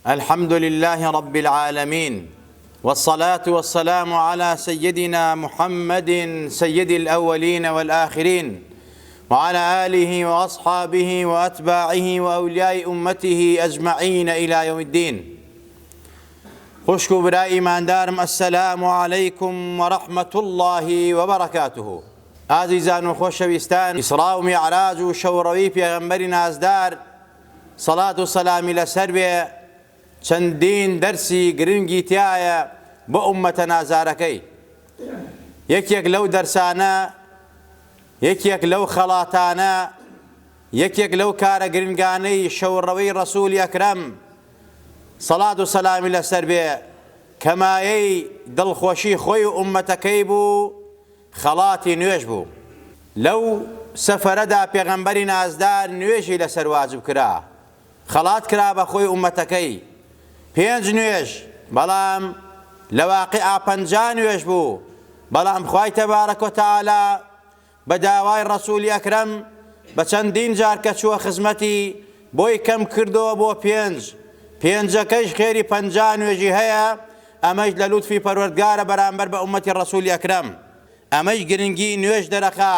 الحمد لله رب العالمين، والصلاة والسلام على سيدنا محمد سيد الأولين والآخرين، وعلى آله وأصحابه وأتباعه وأولياء أمته أجمعين إلى يوم الدين. خوشكو برای ایماندارم، السلام عليكم ورحمة الله وبركاته. عزیزان و خۆشەویستان، ئیسرا و میعراج و شەوڕەوی پێغەمبەری نازدار سەڵات و سەلامی لەسەر بێ چەندین دەرسی گرنگی تایە بۆ ئومەتە نازارەکەی. یەکێک لەو دەرسانە، یەکێک لەو خەڵاتانە، یەکێک لەو کارە گرنگانەی شەوڕەوەی ڕەسوولی ئەکرەم سەڵات و سەلامی لەسەر بێ کەمایەی دڵخۆشی خۆی و ئومەتەکەی بوو، خەڵاتی نوێژ بوو. لەو سەفەرەدا پێغەمبەری نازدار نوێژی لەسەر واجب کرا، خەڵات کرا بە خۆی ئومەتەکەی 5 نوێژ، بەڵام لە واقعا 50 نوێژ بوو. بەڵام خوای تەبارەک و تەعالا بە داوای ڕەسوولی ئەکرەم بە چەندین جار کە چووە خزمەتی بۆی کەم کردەوە بۆ 5. 5ەکەش خێری 50 نوێژی هەیە. ئەمەش لە لوتفی پەروەردگارە بەرامبەر بە ئومەتی ڕەسوولی ئەکرەم. ئەمەش گرنگی نوێژ دەرەخا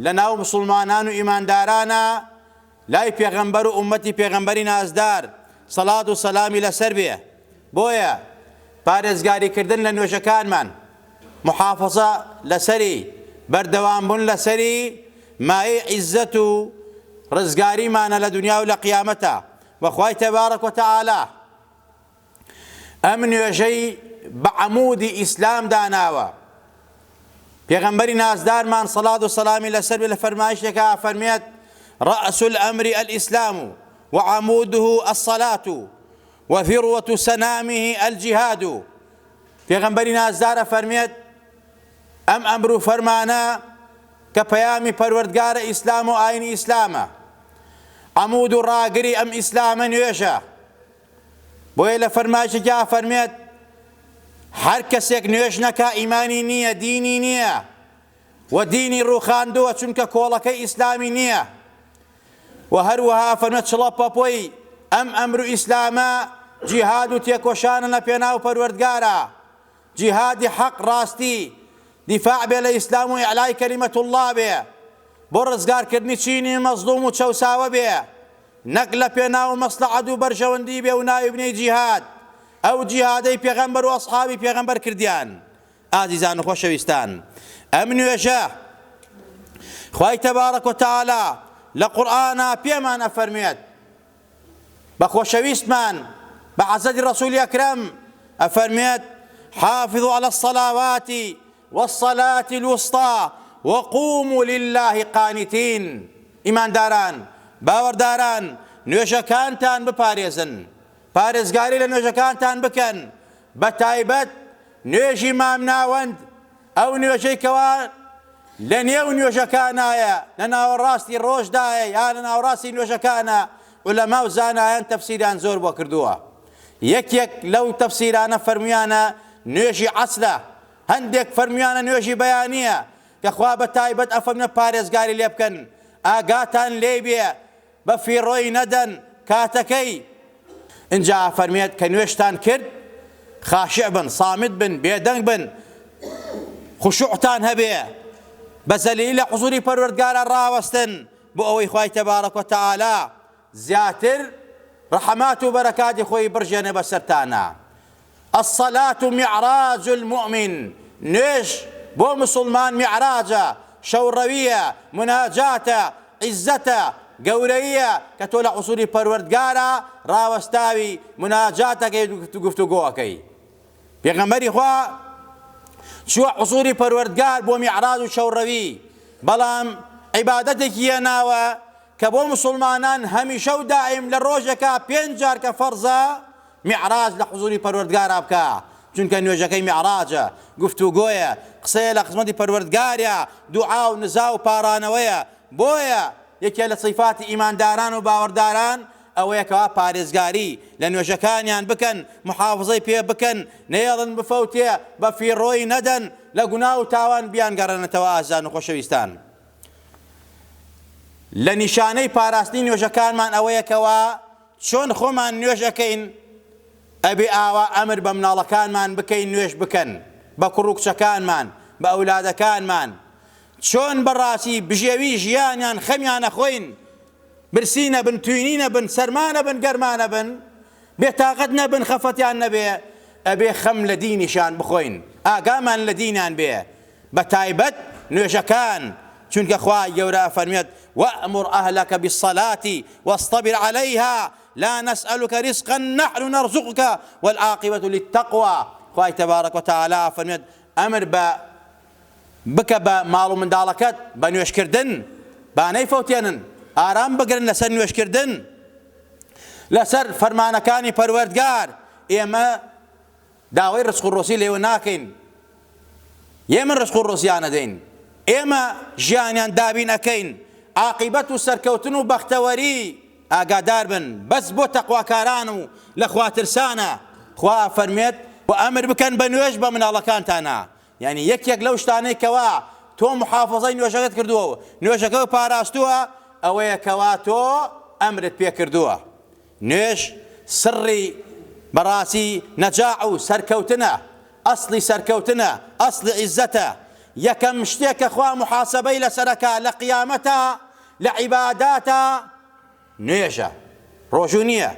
لە ناو مسلمانان و ئیماندارانە لای پێغەمبەر و ئومەتی پێغەمبەری نازدار سەڵات و سەلامی لەسەر بێ. بۆیە پارێزگاریکردن لە نوێژەکانمان، محافەزە لەسەری، بەردەوامبوون لەسەری مایەی عیززەت و ڕزگاریمانە لە دنیا و لە قیامەتە. وەخوای تەبارەک و تەعالا ئەم نوێژەی بە عەموودی ئیسلام داناوە. پێغەمبەری نازدارمان سەڵات و سەلامی لەسەر بێ لە فەرمایشتێکە فەرمێت: رأس الأمر الإسلام وعموده الصلاة وذروة سنامه الجهاد. پێغەمبەری نازدارە فەرمێت ئەم ئەمر و فەرمانە کە پەیامی پەروەردگارە ئیسلام و ئاینی ئیسلامە، عەمود و ڕاگری ئەم ئیسلامە نوێژە. بۆیە لە فەرمایشتێکە فەرمێت هەر کەسێک نوێژ نەکا ئیمانی نییە، دینی نییە، و دینی ڕووخاندووە چونکە کۆڵەکەی ئیسلامی نییە. و هەروەها فەرمێت چڵەپەپۆی ئەم ئەمر و ئیسلامە جیهاد و تێکۆشانە لە پێناو پەروەردگارە، جیهادی حەق ڕاستی، دیفاع بێ لە ئیسلام و ئیعلای کەلیمەت الله بێ، بۆ ڕزگارکردنی چینی مەزلوم و چەوساوە بێ، نەک لە پێناو مەسلحەت و بەرژەوەندی بێ و ناوی بنێی جیهاد. ئەو جیهادەی پێغەمبەر و ئەسحابی پێغەمبەر کردیان. ئازیزان و خۆشەویستان، ئەم نوێژە خوای تەبارەک و تەعالا لە قورئانە پێمان ئەفەرمێت بە خۆشەویستمان بە عەزەتی ڕەسوولی ئەکرەم ئەفەرمێت: حافظوا على الصلاوات والصلاة الوسطى وقوموا لله قانتين. ئیمانداران، باوەڕداران، نوێژەکانتان بپارێزن، پارێزگاری لە نوێژەکانتان بکەن، بە تایبەت نوێژی مامناوەند، ئەو نوێژەی کەوا لە نێو نوێژەکانایە، لە ناوەڕاستی ڕۆژدایە یان لە ناوەڕاستی نوێژەکانە. عولەما و زانایان تەفسیریان زۆر بۆ کردووە. یەکێک لەو تەفسیرانە فەرمویانە نوێژی عەسرە، هەندێک فەرمویانە نوێژی بەیانیە کە خوا بە تایبەت ئەفەرمێ پارێزگاری لێ بکەن، ئاگاتان لێ بێ، بە فیڕۆی نەدەن کاتەکەی. اینجا فەرمێت کە نوێژتان کرد خاشع بن، سامت بن، بێدەنگ بن، خوشوعتان هەبێ، بە زەلیلی لە حوزوری پەروەردگارە ڕاوەستن بۆ ئەوەی خوای تەبارەک و تەعالا زیاتر ڕەحەمات و بەرەکاتی خۆی بڕژێنێ بەسەرتانە. الصلاة معراج المؤمن. نوێژ بۆ مسلمان معراجە، شەوڕەویە، مناجاتە، عیززەتە، گەورەیە کە تۆ لە حوزوری پەروەردگارە ڕاوەستاوی مناجاتەکەی گفتوگۆەکەی. پێغەمبەری خوا چووە حوزوری پەروەردگار بۆ میعراج و شەوڕەوی، بەڵام عیبادەتێکی هێناوە کە بۆ مسلمانان هەمیشە و دائیم لە ڕۆژێکە 5 جار کە فەرزە میعراج لە حوزوری پەروەردگارە بکە، چونکە نوێژەکەی میعراجە، گفتوگۆیە، قسەیە لە خزمەتی پەروەردگارە، دوعا و نزا و پارانەوەیە. بۆیە یەکێ لە صیفاتی ئیمانداران و باوەڕداران ئەوەیە کەوا پارێزگاری لە نوێژەکانیان بکەن، محافظەی پێ بکەن، نەیەڵن بفەوتێ، بە فیڕۆی نەدەن، لە گونا و تاوان بیانگەڕێنەتەوە. ئازیزان و خۆشەویستان، لە نیشانەی پاراستنی نوێژەکانمان ئەوەیە کەوا چۆن خۆمان نوێژ ئەکەین ئەبێ ئاوا ئەمر بە مناڵەکانمان بکەین نوێژ بکەن، بە کوڕ و کچەکانمان، بە ئەولادەکانمان، چۆن بەڕاستی بژێوی ژیانیان خەمیان نەخۆین، برسی نەبن، توینی نەبن، سەرما نەبن، گەرما نەبن، بێتاقەت نەبن، خەفەتیان نەبێ، ئەبێ خەم لە دینیشان بخۆین، ئاگامان لە دینیان بێ، بە تایبەت نوێژەکان، چونکە خوا گەورە فەرمێت وأمر أهلك بالصلاة واصطبر عليها لا نسألك رزقا نحن نرزقك والعاقبة للتقوى. خواهی تبارك وتعالى فرمێت ئەمر بکە بە ماڵ و منداڵەکەت بە نوێژکردن، با نەیفەوتێنن، ئارام بگرن لەسەر نوێژکردن، لەسەر فەرمانەکانی پەروەردگار. ئێمە داوای ڕزق و ڕۆزی لێوە ناکەین، ئێمە ڕزق و ڕۆزیان نەدەین، ئێمە ژیانیان دابین ئەکەین، عاقبەت و سەرکەوتن و بەختەوەری ئاگادار بن، بەس بۆ تەقواکاران و لە خواترسانە. خوا فەرمێت و ئەمر بکەن بە نوێژ بە مناڵەکانتانە، یعنی یەکێک لەو شتانەی کەوا تۆ محافەزەی نوێژەکەت کردووە، نوێژەکە پاراستووە، ئەوەیە کەوا تۆ ئەمرت پێ کردووە. نوێژ سڕی بەڕاستی نەجاح و سەرکەوتنە، ئەسڵی سەرکەوتنە، ئەسڵی عیزەتە. یەکەم شتێکە خوا محاسەبەی لەسەرەکە لە قیامەتە، لە عیباداتە، نوێژە، ڕۆژوو نییە،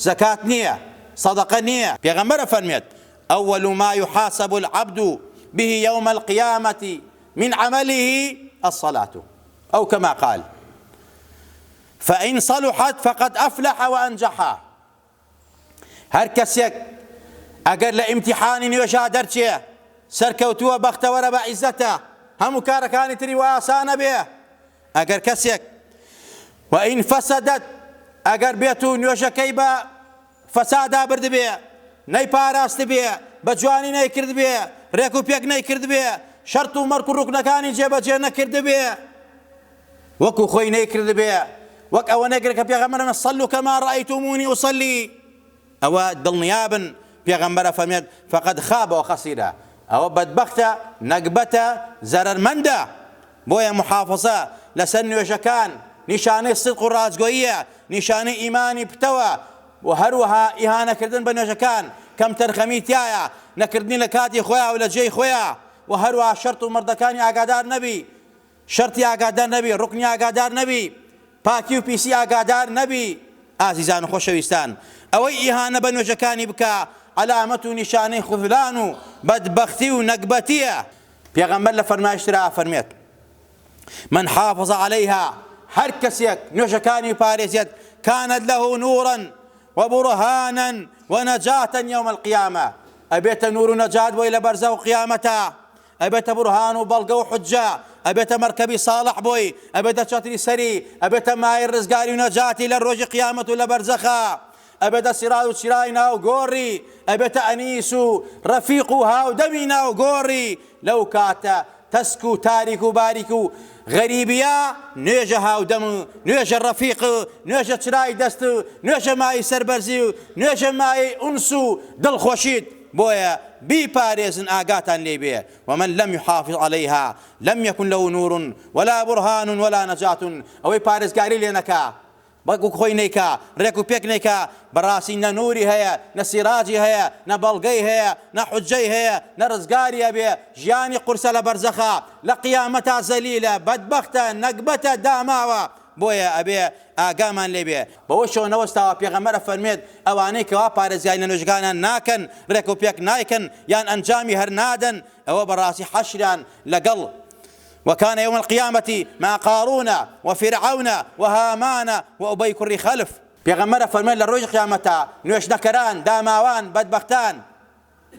زەکات نییە، صدقە نییە. پێغەمبەرە فەرمێت أول ما يحاسب العبد به يوم القيامة من عمله الصلاة أو كما قال فإن صلحت فقد أفلح وأنجح. هەر کەسێک ئەگەر لە ئیمتیحانی نوێژا دەرچێ، سەرکەوتووە، بەختەوەرە، بە عیزەتە، هەموو کارەکانی تری وە ئاسانە بێ. ئەگەر کەسێک وئین فەسەدەت، ئەگەر بێت و نوێژەکەی بە فەسادا برد بێ، نەیپاراست بێ، بە جوانی نەیکرد بێ، ڕێک و پێک نەیکرد بێ، شەرت و مەرک و ڕوکنەکانی جێبەجێ نەکرد بێ، وەکو خۆی نەیکرد بێ، وەک ئەوە نەگرێت کە پێغەمبەرە صەلوا کەما ڕەئەیتمونی ئوصەلی، ئەوە دڵنیابن پێغەمبەرە فەرمێت فەقەد خابە وخەسیرە، ئەوە بەدبەختە، نەکبەتە، زەرەرمەندە. بۆیە محافەزە لەسەر نوێژەکان نیشانەی سدق و ڕاستگۆییە، نیشانەی ئیمانی پتەوە، و هەروەها ئیهانەکردن بە نوێژەکان کەم تەرخەمی تایە، نەکردنی لە کاتی خۆیان و لە جێی خۆیان، و هەروەها شەرت و مەردەکانی ئاگادار نەبی، شەرتی ئاگادار نەبی، ڕوکنی ئاگادار نەبی، پاکی و پیسی ئاگادار نەبی. ئازیزان و خۆشەویستان، ئەوەی ئیهانە بە نوێژەکانی بکە علامەت و نیشانەی خوذلان و بەدبەختی و نەکبەتیە. پێغەمبەر لە فەرمایشترا فەرمێت من حافظ عليها، هەر کەسێک نوێژەکانی پارێزێت كانت له نورا وبرهانا ونجاة يوم القيامة، ئەبێتە نور و نەجات بۆی لە بەرزە و قیامەتە، ئەبێتە بورهان و بەڵگە و حجە، ئەبێتە مەرکەبی ساڵح بۆی، ئەبێتە چەتری سەری، ئەبێتە مای ڕزگاری و نەجاتی لە ڕۆژی قیامەت و لە بەرزەخە، ئەبێتە سیراد و چرای ناو گۆڕی، ئەبێتە ئەنیس و ڕەفیق و هاودەمی ناو گۆڕی. لەو کاتە تەسک و تاریک و باریک و غەریبیە، نوێژە هاودەم و نوێژە ڕەفیق و نوێژە چرای دەست و نوێژە مای سەربەرزی و نوێژە مای ئونس و دڵخۆشیت. بۆیە بیپارێزن، ئاگاتان لێ بێ. ومن لم يحافظ عليها لم يكن له نور ولا برهان ولا نجاة. ئەوەی پارێزگاری لێ نەکا، بەگو خۆی نەیکا، ڕێک و پێک نەیکا، بەڕاستی نە نووری هەیە، نە سیراجی هەیە، نە بەڵگەی هەیە، نە حوجەی هەیە، نە ڕزگاری هەبێ، ژیانی قورسە لە بەرزەخە، لە قیامەتا زەلیلە، بەدبەختە، نەکبەتە، داماوە. بۆیە ئەبێ ئاگامان لێ بێ. بەوە شەوە نەوەستاوە پێغەمبەرە فەرمێت ئەوانەی کەوا پارێزگاری لە نوێژەکانیان ناکەن، ڕێک و پێک نایکەن، یان ئەنجامی هەر نادەن، ئەوە بەڕاستی حەشریان لەگەڵ وكان يوم القيامة مع قارون وفرعون وهامان وأبي كري خلف. پێغەمبەرە فەرمێت لە ڕۆژی قیامەتە نوێژنەکەران، داماوان، بەدبەختان،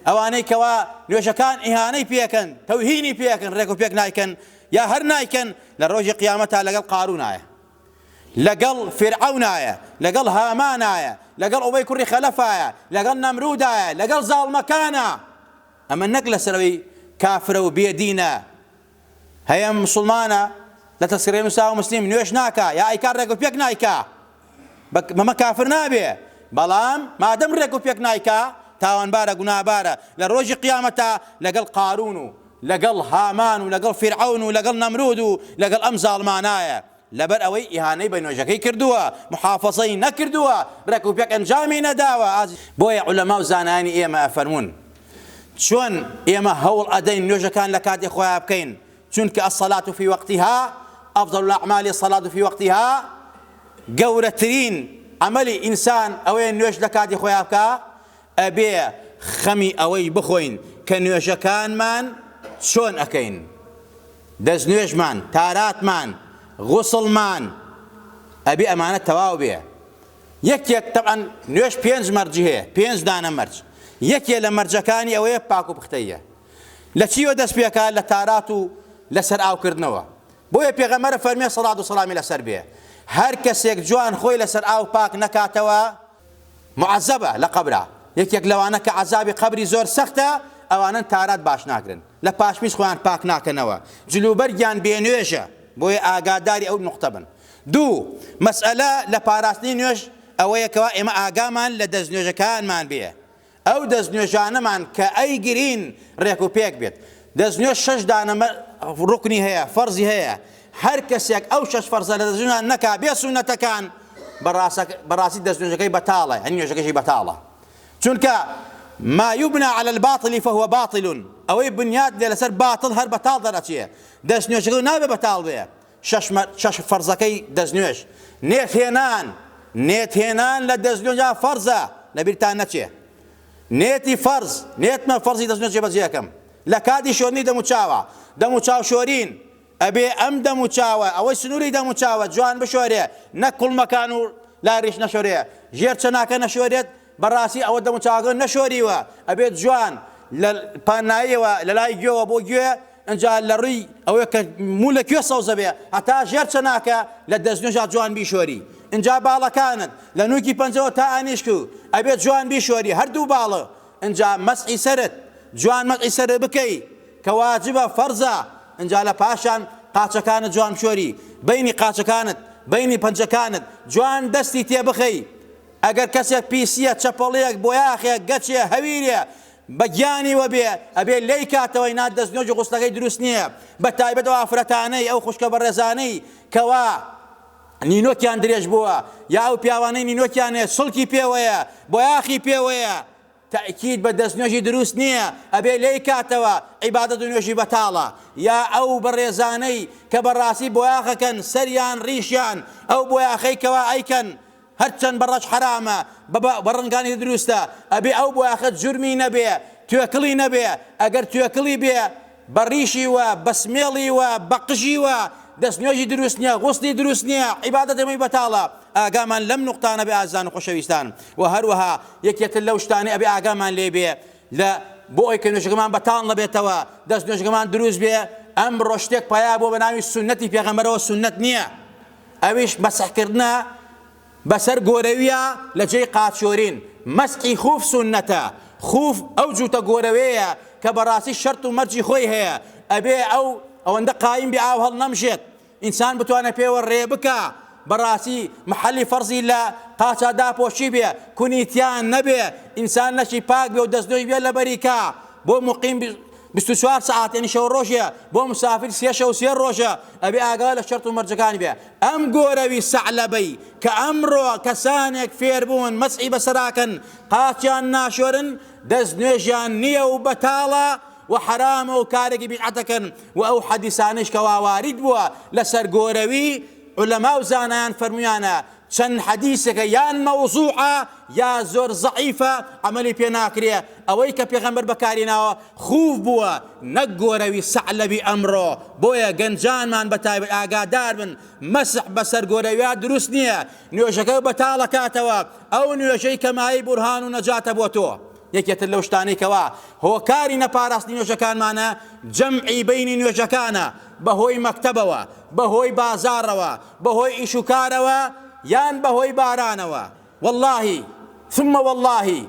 ئەوانەی کەوا نوێژەکان ئیهانەی پێکەن، تەوهینی پێکەن، ڕێک و پێک نایکەن، یا هەر نایکەن، لە ڕۆژی قیامەتە لەگەڵ قارونایە، لەگەڵ فرعونایە، لەگەڵ هامانایە، لەگەڵ ئوبەی کوڕی خەلەفایە، لەگەڵ نەمرودایە، لەگەڵ زاڵمەکانە. ئەمە نەک لەسەرەوەی کافرە و بێدینە. هەیە مسلمانە لە تەسکیرەی موسا و مسلیم نوێژ ناکا، یا ئەیکار ڕێک و پێک نایکا، مەمە کافر نابێ، بەڵام مادەم ڕێک و پێک نایکا، تاوانبارە، گوناهبارە. لە ڕۆژی قیامەتە لەگەڵ قارون و لەگەڵ هامان و لەگەڵ فرعون و لەگەڵ نەمرود و لەگەڵ ئەم زاڵمانایە. لەبەر ئەوەی ئیهانەی بە نوێژەکەی کردووە، محافەزەی نەکردووە، ڕێک و پێک ئەنجامی نەداوە. بۆیە عولەما و زانانی ئێمە ئەفەرمون چۆن ئێمە هەوڵ ئەدەین نوێژەکان لە کاتی خۆیان بکەین، چونکە الصلاة في وقتها أفضل الأعمال الصلاة في وقتها. گەورەترین عملی ئینسان ئەوەیە نوێژ لە کاتی خۆیان بکە، ئەبێ خەمی ئەوەی بخۆین کە نوێژەکانمان چۆن ئەکەین، دەستنوێژمان، تاراتمان، غوسڵمان، ئەبێ ئەمانە تەواو بێ. یەکێک طبعاً نوێژ 5 مەرجی هەیە، 5 دانە مەرج. یەکێ لە مەرجەکانی ئەوەیە پاک و پختەیە. لە چیوە دەست پێکات؟ لە تارات و لەسەر ئاوکردنەوە. بۆیە پێغەمبەر فەرمێ سەڵات و سەلامی لەسەر بێ، هەر کەسێک جوان خۆی لەسەر ئاو پاک نەکاتەوە معەزەبە لە قەبرا. یەکێک لەوانە کە عەزابی قەبری زۆر سەختە، ئەوانن تارات باش ناکرن، لە پاشمیش خۆیان پاک ناکەنەوە، جلوبەرگیان بێنوێژە. بۆیە ئاگاداری ئەو نوقتە بن. دوو، مەسئلە لە پاراستنی نوێژ ئەوەیە کەوا ئێمە ئاگامان لە دەستنوێژەکانمان بێ. ئەو دەستنوێژانەمان کە ئەیگرین ڕێک و پێک بێت. دەستنوێژ 6 دانە ڕوکنی هەیە، فەرزی هەیە. هەر کەسێک ئەو 6 فەرزە لە دەستنوێژان نەکا بێ سونەتەکان، بەڕاستی دەستنوێژەکەی بەتاڵە، هەنی نوێژەکەشی بەتاڵە. چونکە ما يبنى على الباطل فهو باطل، ئەوەی بنیاد لێ لەسەر باتڵ هەر بەتاڵ دەرەچێ. دەستنوێژەکەی نابێ بەتاڵ بێ. 6 فەرزەکەی دەستنوێژ. نێتهێنان لە دەستنوێژا فەرزە، لەبیرتان نەچێ. نێتی فەرز، نێتمە فەرزی دەستنوێژ جێبەجێکەم لە کاتی شۆرنی دەموچاوە، دەموچاو شۆرین، ئەبێ ئەم دەموچاوە ئەوەی سنووری دەموچاوە جوان بشۆرێ، نەک کوڵمەکان و لاریش نەشۆرێ، ژێر چەناکە نەشۆرێت. بەڕاستی ئەوە دەموچاوەکە نەشۆریوە، ئەبێت جوان لە پاناییەوە لە لای گوێوە بۆ گوێ، ئەنجا لە ڕووی ئەوەیە کە مو لە کوێ سەوزە بێ، هەتا ژێر چەناکە لە دەستنوێژا جوان بیشۆری. ئینجا باڵەکانت لە نوکی پەنجەوە تا ئانیشک و ئەبێت جوان بیشۆری، هەردوو باڵە. ئینجا مەسحی سەرت، جوان مەسحی سەرت بکەی کە واجبە فەرزە. ئینجا لە پاشان قاچەکانت جوان بشۆری، بینی قاچەکانت، بینی پەنجەکانت جوان دەستی تێ بخەی. ئەگەر کەسێک پیسیە، چەپەڵەیەک، بۆیاخێک، گەچێ، هەویرێ بەگیانی وەبێ، ئەبێ لێی کاتەوەی نات دەستنوێژ و غوسڵەکەی دروست نییە. بە تایبەتەوە ئافرەتانەی ئەو خوشکە بەڕێزانەی کەوا نینۆکیان درێژ بووە، یا ئەو پیاوانەی نینۆکیانێ سڵکی پێوەیە، بۆیاخی پێوەیە، تأکید بە دەستنوێژی دروست نییە، ئەبێ لێی کاتەوە عیبادەت و نوێژی بەتاڵە. یا ئەو بەڕێزانەی کە بەڕاستی بۆیاخەکەن، سەریان ڕیشیان ئەو بۆیاخەی کەوا ئەیکەن هەرچەند بەڕەش حرامە، بەڕەنگانی دروستە، ئەبێ ئەو بۆیاخەت جورمی نەبێ، توێکڵی نەبێ. ئەگەر توێکڵی بێ، بەڕیشی وە، بەسمێڵی وە، بەقژی وە، دەستنوێژی دروست نییە، غوسڵی دروست نییە، عیبادەت ئەمەی بەتاڵە. ئاگامان لەم نوقتانە بێ ئازان و خۆشەویستان. و هەروەها یەکێتر لەو شتانەی ئەبێ ئاگامان لێ بێ لە بۆ ئەوەی کە نوێژەکەمان بەتاڵ نەبێتەوە، دەستنوێژەکەمان دروست بێ. ئەمڕۆ شتێک پیا بۆ بە ناوی سونەتی پێغەمبەرەوە سونەت نییە. ئەویش مەسحکردنە بەسەر گۆرەویە لە جێی قاچۆرین. مەسحی خوف سونەتە. خوف ئەو جووتە گۆرەوەیە کە بەڕاستی شەرت و مەرجی خۆی هەیە، ئەبێ ئەوەندە قایم بێ ئاو هەڵ نەمژێت، ئینسان بتوانێت پێوە ڕێ بکە، بەڕاستی محەلی فەرزی لە قاچا داپۆشی بێ، کونیتیان نەبێ، ئینسان نەشی پاک بێ و دەستنوێژ بێ لە بەریکا. بۆ مقیم 24 ساعت یعنی شەو ڕۆژە، بۆ مسافر 3 شەو 3 ڕۆژە، ئەبێ ئاگا لە شەرت و مەرجەکانی بێ. ئەم گۆرەوی سەعلەبەی کە ئەمڕۆ کەسانێک فێر بوون مەسحی بەسەراکەن، قاچیان ناشۆرن، دەستنوێژیان نییە و بەتاڵە و حرامە و کارێکی بیدعەتەکەن. و ئەو حەدیسانش کە وارد بووە لەسەر گۆرەوی، علەما و زانایان فەرمویانە چەند حەدیسێکە یان مەوزوعە یا زۆر زەعیفە، عەمەلی پێ ناکرێ. ئەوەی کە پێغەمبەر بەکارهێناوە خوف بووە، نەک گۆرەوی سەعلەبی ئەمڕۆ. بۆیە گەنجانمان بەتایبەت ئاگادار بن، مەسح بەسەر گۆرەویە دروست نییە، نوێژەکە بەتاڵە کاتەوە، ئەو نوێژەی کە مای بورهان و نەجاتە بۆ تۆ. یەکێتر لەو شتانەی کەوا هۆکاری نەپاراستنی نوێژەکانمانە، جەمعی بینی نوێژەکانە، بەهۆی مەکتەبەوە، بەهۆی بازاڕەوە، بەهۆی ئیش و کارەوە، یان بەهۆی بارانەوە. واللهی ثم واللهی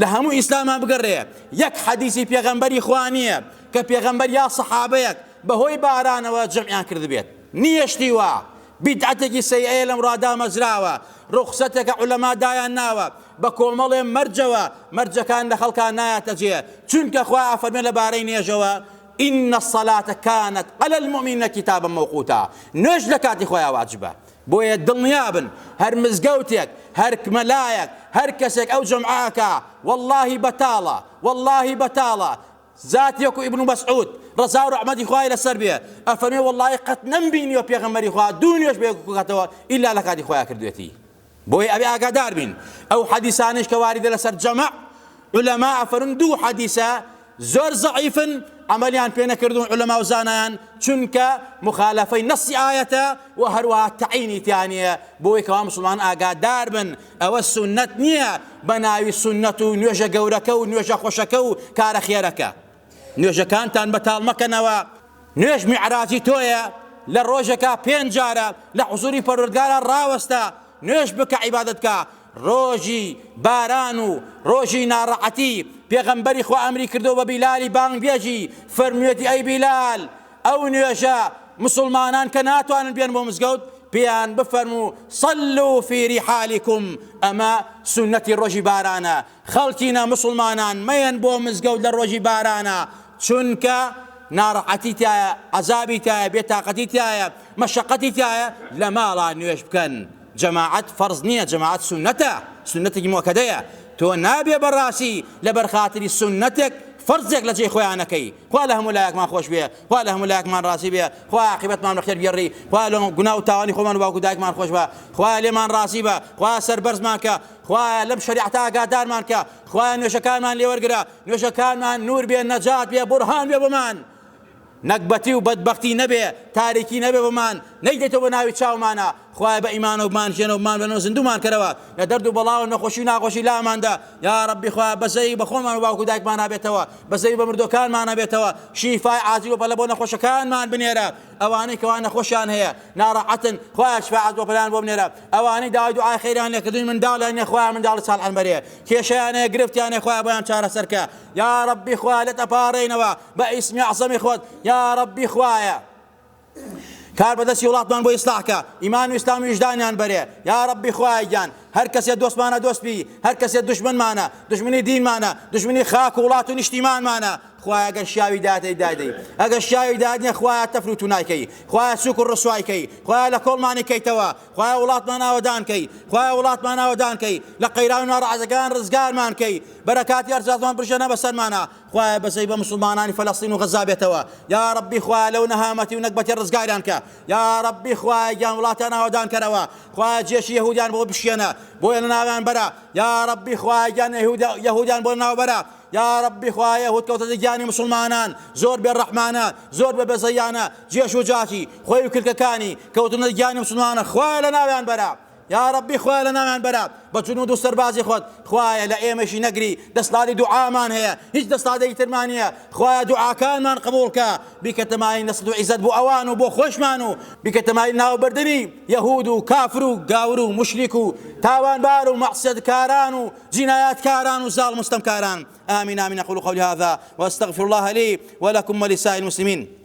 لە هەموو ئیسلامان بگەڕێ، یەک حەدیسی پێغەمبەری خوا نییە کە پێغەمبەر یا سەحابەیەک بەهۆی بارانەوە جەمعیان کرد بێت. نییەشتی وە، بیدعەتێکی سەیئەیە لەم ڕادا مەزراوە، ڕوخسەتێکە عولەما دایان ناوە، بە کۆمەڵێ مەرجەوە، مەرجەکان لە خەڵکان نایەتە جێ. چونکە خوا فەرمێ لەبارەی نوێژەوە إن الصلاة كانت على المؤمنين كتابا موقوتا. نوێژ لە کاتی خۆیان واجبە. بۆیە دڵنیابن هەر مزگەوتێک هەر مەلایەک هەر کەسێک ئەو جەمعاکە واللهی بەتاڵە واللهی بەتاڵە. زاتێک و ئیبن مەسعود ڕەزا و ڕەحمەتی خوای لەسەر بێ ئەفەرمێ واللهی قەت نەمبینیوە پێغەمبەری خوا دوو نوێژ بکاتەوە ئیلا لە کاتی خۆیان کردوێتی. بۆیە ئەبێ ئاگادار بین ئەو حەدیسانش کە واریدە لەسەر جەمع علەما ئەفەرمون دوو حەدیسە زۆر زەعیفن عملیان پێ نەکردوون علەما و زانایان چونکە مخالەفەی نەسی ئایەتە و هەروەها تەعینی تیانە. بۆی کەوا مسلمان ئاگادار بن ئەوە سونەت نییە بە ناوی سونەت و نوێژە گەورەکە و نوێژە خۆشەکە و کارە خێرەکە. نوێژەکانتان بەتاڵ مەکەنەوە. نوێژ میعراجی تۆیە لە ڕۆژێکە 5 جارە لە حوزوری پەروەردگارە ڕاوەستە نوێژ بکە عیبادەت بکە. ڕۆژی باران و ڕۆژی ناڕەحەتی پێغەمبەری خوا ئەمری کردو بە بیلالی بانگ بێژی فەرموویەتی ئەی بیلال ئەو نوێژە مسلمانان کە ناتوانن بێن بۆ مزگەوت پێیان بفەرموو صلوا في رحالكم. ئەمە سونەتی ڕۆژی بارانە. خەڵکینە مسلمانان مەیەن بۆ مزگەوت لە ڕۆژی بارانە چونکە ناڕەحەتی تایە عەزابی تایە بێتاقەتی تایە مەشەقەتی تایە لە ماڵا نوێژ بکەن. جەماعەت فەرز نییە جەماعەت سونەتە سونەتێکی مؤکەدەیە. تۆ نابێ بەڕاستی لەبەر خاتری سونەتێک فەرزێک لە جێی خۆیانەکەی. خوا لە هەموو لایەکمان خۆش بێ خوا لە هەموو لایەکمان ڕاستی بێ خوا عاقبەتمان بەخێر بێڕی خوا لە گوناه و تاوانی خۆمان و باوکو دایکمان خۆش بە خوا لێمان ڕاستی بە خوا سەربەرزمان کە خوا لەم شەریعەتە ئاگادارمان کە خوا نوێژەکانمان لێوەرگرە نوێژەکانمان نور بێ نەجات بێ بورهان بێ بمان نەکبەتی و بەدبەختی نەبێ تاریکی نەبێ بمان نەیدێتەوە بە ناوی چاومانە. خوای بە ئیمان و بمانژێنە و بمان بەنەوە زیندومان کەرەوە لە دەرد و بەڵاو و نەخۆشی و ناخۆشی لاماندا. یا ڕەبی خوا بەزەی بە خۆمان و باوکو دایکمان نابێتەوە بەزەی بە مردوەکانمان نابێتەوە شیفای عاجل و بەلە بۆ نەخۆشەکانمان بنێرە. ئەوانەی کەوا نەخۆشیان هەیە ناڕەحەتن خوای شفاعەت بۆ پەلان بۆ بنێرە. ئەوانەی داوای دوعای خەیریان لێکردووی منداڵیان هەیە خوای منداڵی ساڵحان بەرێ کێشەیان هەیە گرفتیان هەیە خوای بۆیان چارەسەرکە. یا ڕەبی خوا لێت ئەپارڕێنەوە بە ئیسمی عەزەمی خۆت. یا ڕەبی خوایە کار بەدەستی وڵاتمان بۆ ئیسلاحکە ئیمان و ئیسلام و ویجدانیان بەرێ. یا ڕەبی خوای گیان هەر کەسێ دۆستمانە دۆستبی هەر کەسێ دوژمنمانە دژمنی دینمانە دژمنی خاک و وڵات و نیشتیمانمانە خوای ئەگەر شیاوی دادەی دادەی ئەگەر شیاوی دادنیە خوای تەفروت و نایکەی خوای سوک و ڕسوایکەی خوای لە کۆڵمانی کەیتەوە خوای وڵاتمان ئاوەدانکەی خوای وڵاتمان ئاوەدانکەی لە قەیراوی ناڕەحەتەکان ڕزگارمان کەی بەرەکاتی هەرزاتمان بژەنە بەسەرمانە خوای بەزەی بە مسلمانانی فەلەستین و غەزا بێتەوە. یا ڕەبی خوای لەو نەهامەتی و نەکبەتی ڕزگاریان کە. یا ڕەبی خوای گیان وڵاتیان ئاوەدان کەرەوە خوای جێشی یەهودیان بۆ بشێنە بۆیە لە ناویان بەرە. یا ڕەبی خوای گیان یەهودیان بۆ ناو بەرە. یا ڕەبی خوای یەهود کەوتە گیانی مسلمانان زۆر بێڕەحمانە زۆر بەبەزەیانە جێش و جاتی خۆی و کلکەکانی کەوتنە گیانی مسلمانە خوای لە ناویان بەرە. یا ڕەبی خوای لە ناویان بەرە بە جنود و سەربازی خۆت خوایە لە ئێمەشی نەگری دەستڵاتی دوعامان هەیە هیچ دەستڵاتێکی ترمان نییە. خوایە دوعاکانمان قبوڵکە بیکەتەمای نەسڵ و عیزەت بۆ ئەوان و بۆ خۆشمان و بیکەتەمای ناوبردنی یەهود و کافر و گاور و مشریک و تاوانبار و مەعسیەتکاران و جینایەتکاران و زاڵ مستەمکاران. آمین آمین. أقول قولي هذا وأستغفر الله لي ولكم ولسائر المسلمين.